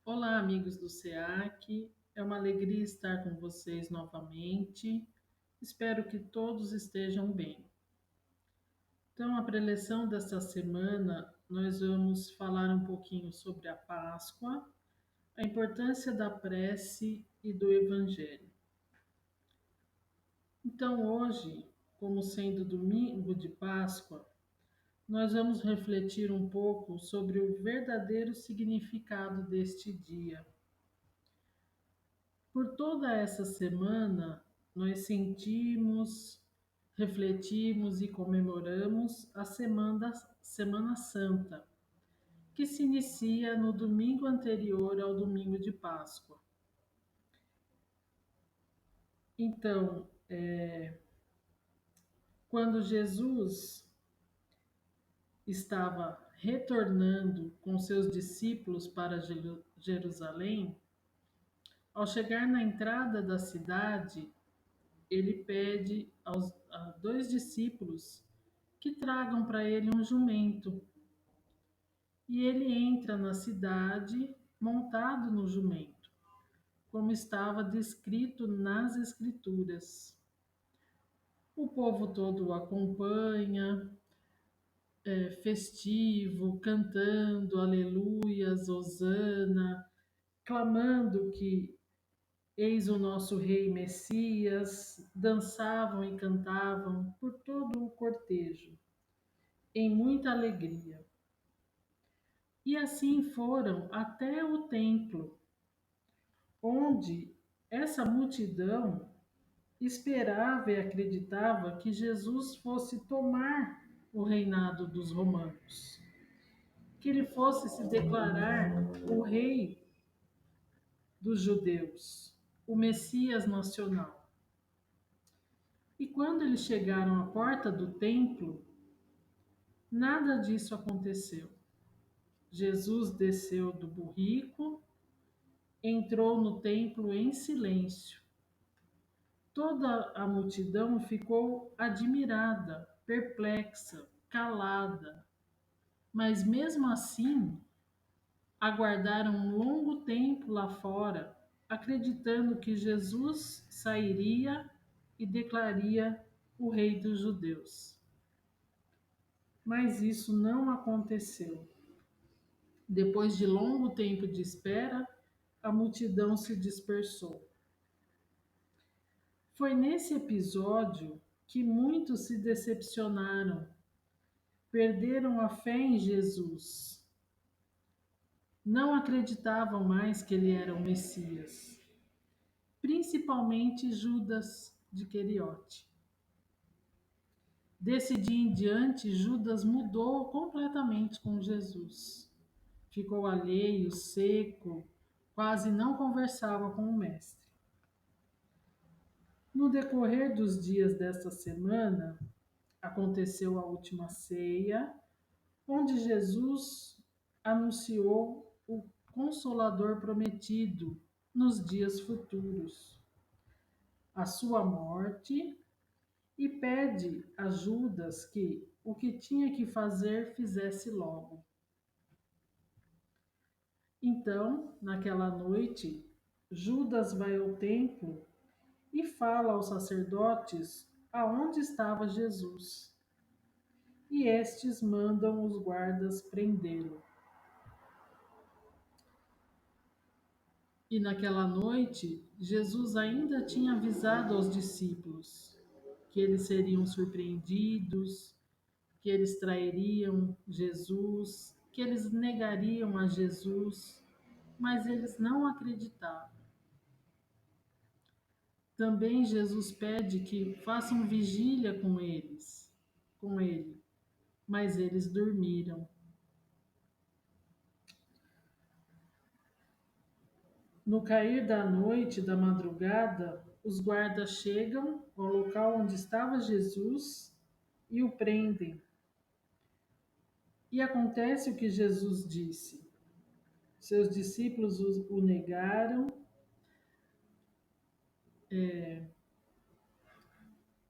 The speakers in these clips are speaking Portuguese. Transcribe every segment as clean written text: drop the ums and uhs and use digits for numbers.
Olá, amigos do SEAC. É uma alegria estar com vocês novamente. Espero que todos estejam bem. Então, a preleção desta semana, nós vamos falar um pouquinho sobre a Páscoa, a importância da prece e do Evangelho. Então, hoje, como sendo domingo de Páscoa, nós vamos refletir um pouco sobre o verdadeiro significado deste dia. Por toda essa semana, nós sentimos, refletimos e comemoramos a Semana Santa, que se inicia no domingo anterior ao domingo de Páscoa. Então, quando Jesus estava retornando com seus discípulos para Jerusalém, ao chegar na entrada da cidade, ele pede a dois discípulos que tragam para ele um jumento. E ele entra na cidade montado no jumento, como estava descrito nas Escrituras. O povo todo o acompanha, festivo, cantando aleluias, hosana, clamando que eis o nosso rei Messias, dançavam e cantavam por todo o cortejo, em muita alegria. E assim foram até o templo, onde essa multidão esperava e acreditava que Jesus fosse tomar o reinado dos romanos, que ele fosse se declarar o rei dos judeus, o Messias nacional. E quando eles chegaram à porta do templo, nada disso aconteceu. Jesus desceu do burrico, entrou no templo em silêncio. Toda a multidão ficou admirada, perplexa, calada, mas mesmo assim aguardaram um longo tempo lá fora, acreditando que Jesus sairia e declararia o rei dos judeus. Mas isso não aconteceu. Depois de longo tempo de espera, a multidão se dispersou. Foi nesse episódio que muitos se decepcionaram, perderam a fé em Jesus, não acreditavam mais que ele era o Messias, principalmente Judas de Queriote. Desse dia em diante, Judas mudou completamente com Jesus. Ficou alheio, seco, quase não conversava com o Mestre. No decorrer dos dias desta semana, aconteceu a última ceia, onde Jesus anunciou o Consolador prometido nos dias futuros, a sua morte, e pede a Judas que o que tinha que fazer fizesse logo. Então, naquela noite, Judas vai ao templo e fala aos sacerdotes aonde estava Jesus. E estes mandam os guardas prendê-lo. E naquela noite, Jesus ainda tinha avisado aos discípulos que eles seriam surpreendidos, que eles trairiam Jesus, que eles negariam a Jesus, mas eles não acreditavam. Também Jesus pede que façam vigília com ele, mas eles dormiram. No cair da noite, da madrugada, os guardas chegam ao local onde estava Jesus e o prendem. E acontece o que Jesus disse. Seus discípulos o negaram,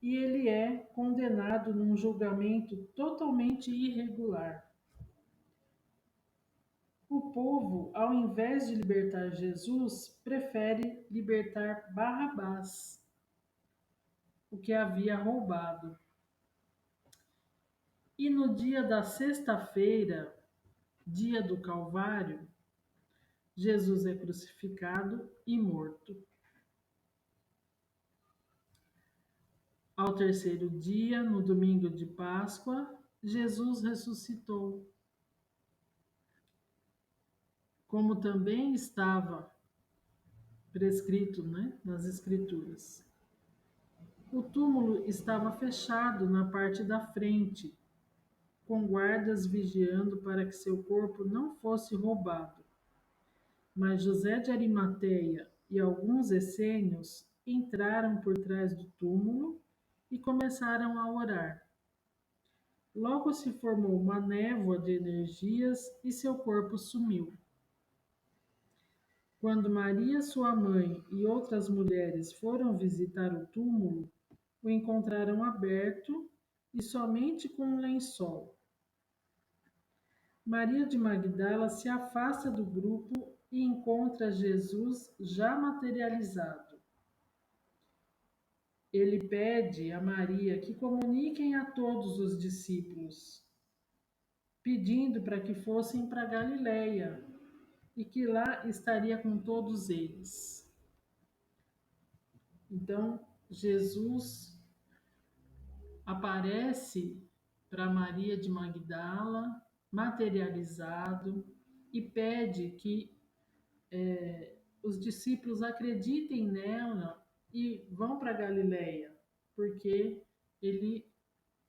e ele é condenado num julgamento totalmente irregular. O povo, ao invés de libertar Jesus, prefere libertar Barrabás, o que havia roubado. E no dia da sexta-feira, dia do Calvário, Jesus é crucificado e morto. Ao terceiro dia, no domingo de Páscoa, Jesus ressuscitou, como também estava prescrito, nas Escrituras. O túmulo estava fechado na parte da frente, com guardas vigiando para que seu corpo não fosse roubado. Mas José de Arimateia e alguns essênios entraram por trás do túmulo e começaram a orar. Logo se formou uma névoa de energias e seu corpo sumiu. Quando Maria, sua mãe, e outras mulheres foram visitar o túmulo, o encontraram aberto e somente com um lençol. Maria de Magdala se afasta do grupo e encontra Jesus já materializado. Ele pede a Maria que comuniquem a todos os discípulos, pedindo para que fossem para Galiléia e que lá estaria com todos eles. Então, Jesus aparece para Maria de Magdala, materializado, e pede que os discípulos acreditem nela e vão para Galiléia, porque ele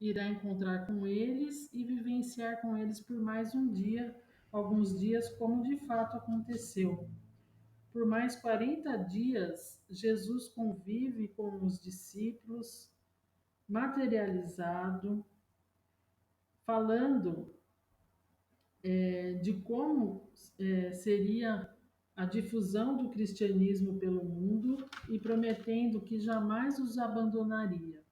irá encontrar com eles e vivenciar com eles por mais um dia, alguns dias, como de fato aconteceu. Por mais 40 dias, Jesus convive com os discípulos, materializado, falando de como seria a difusão do cristianismo pelo mundo e prometendo que jamais os abandonaria.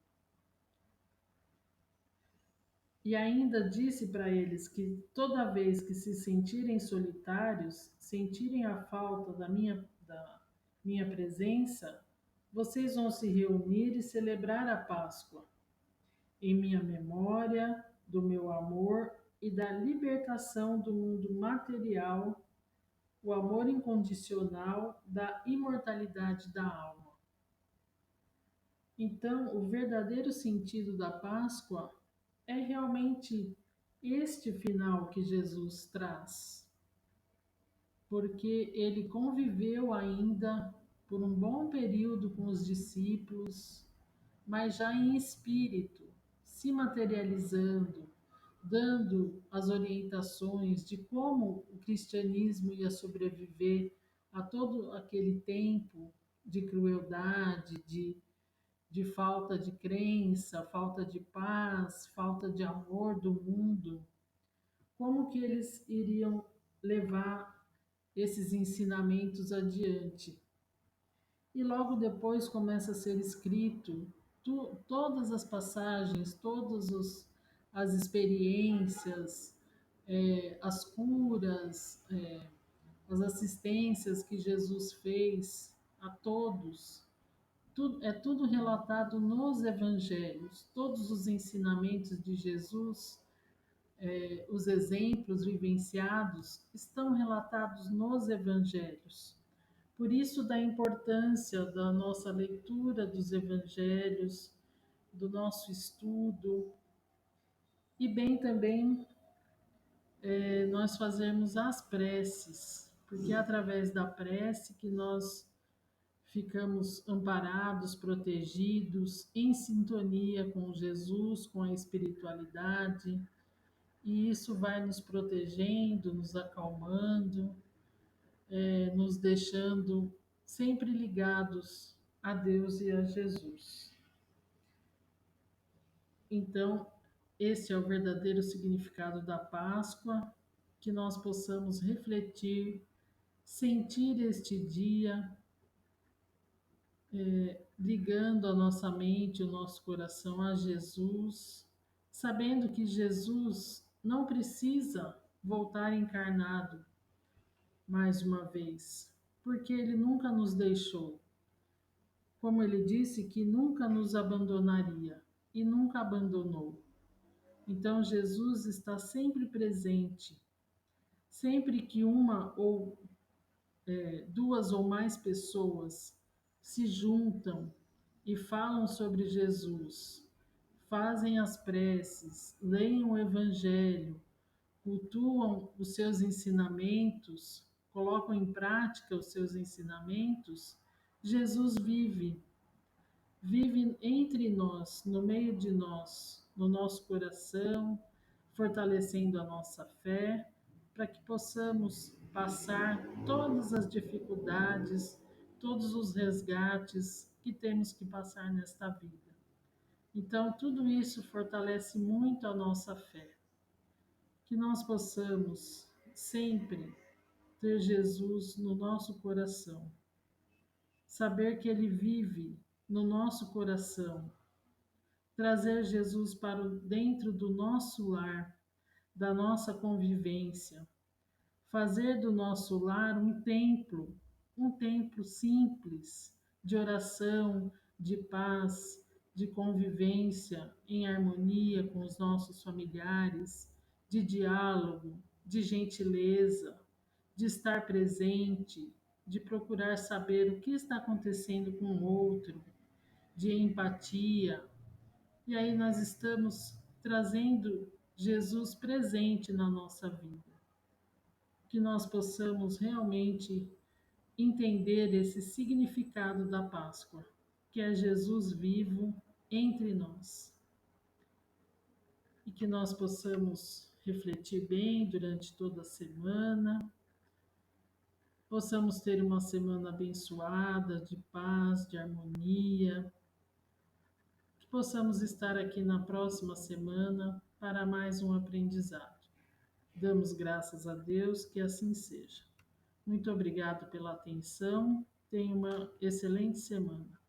E ainda disse para eles que toda vez que se sentirem solitários, sentirem a falta da minha presença, vocês vão se reunir e celebrar a Páscoa, em minha memória, do meu amor e da libertação do mundo material, o amor incondicional da imortalidade da alma. Então, o verdadeiro sentido da Páscoa é realmente este final que Jesus traz, porque ele conviveu ainda por um bom período com os discípulos, mas já em espírito, se materializando, dando as orientações de como o cristianismo ia sobreviver a todo aquele tempo de crueldade, de falta de crença, falta de paz, falta de amor do mundo. Como que eles iriam levar esses ensinamentos adiante? E logo depois começa a ser escrito todas as passagens, as experiências, as curas, as assistências que Jesus fez a todos. É tudo relatado nos evangelhos. Todos os ensinamentos de Jesus, os exemplos vivenciados, estão relatados nos evangelhos. Por isso, da importância da nossa leitura dos evangelhos, do nosso estudo, e bem também nós fazermos as preces, porque é através da prece que nós ficamos amparados, protegidos, em sintonia com Jesus, com a espiritualidade, e isso vai nos protegendo, nos acalmando, nos deixando sempre ligados a Deus e a Jesus. Então, esse é o verdadeiro significado da Páscoa, que nós possamos refletir, sentir este dia, ligando a nossa mente, o nosso coração a Jesus, sabendo que Jesus não precisa voltar encarnado mais uma vez, porque Ele nunca nos deixou. Como Ele disse que nunca nos abandonaria e nunca abandonou. Então Jesus está sempre presente. Sempre que uma ou duas ou mais pessoas se juntam e falam sobre Jesus, fazem as preces, leem o Evangelho, cultuam os seus ensinamentos, colocam em prática os seus ensinamentos, Jesus vive entre nós, no meio de nós, no nosso coração, fortalecendo a nossa fé, para que possamos passar todas as dificuldades, todos os resgates que temos que passar nesta vida. Então, tudo isso fortalece muito a nossa fé. Que nós possamos sempre ter Jesus no nosso coração, saber que Ele vive no nosso coração, trazer Jesus para dentro do nosso lar, da nossa convivência, fazer do nosso lar um templo simples de oração, de paz, de convivência em harmonia com os nossos familiares, de diálogo, de gentileza, de estar presente, de procurar saber o que está acontecendo com o outro, de empatia. E aí nós estamos trazendo Jesus presente na nossa vida. Que nós possamos realmente entender esse significado da Páscoa, que é Jesus vivo entre nós. E que nós possamos refletir bem durante toda a semana, possamos ter uma semana abençoada, de paz, de harmonia, que possamos estar aqui na próxima semana para mais um aprendizado. Damos graças a Deus que assim seja. Muito obrigado pela atenção. Tenha uma excelente semana.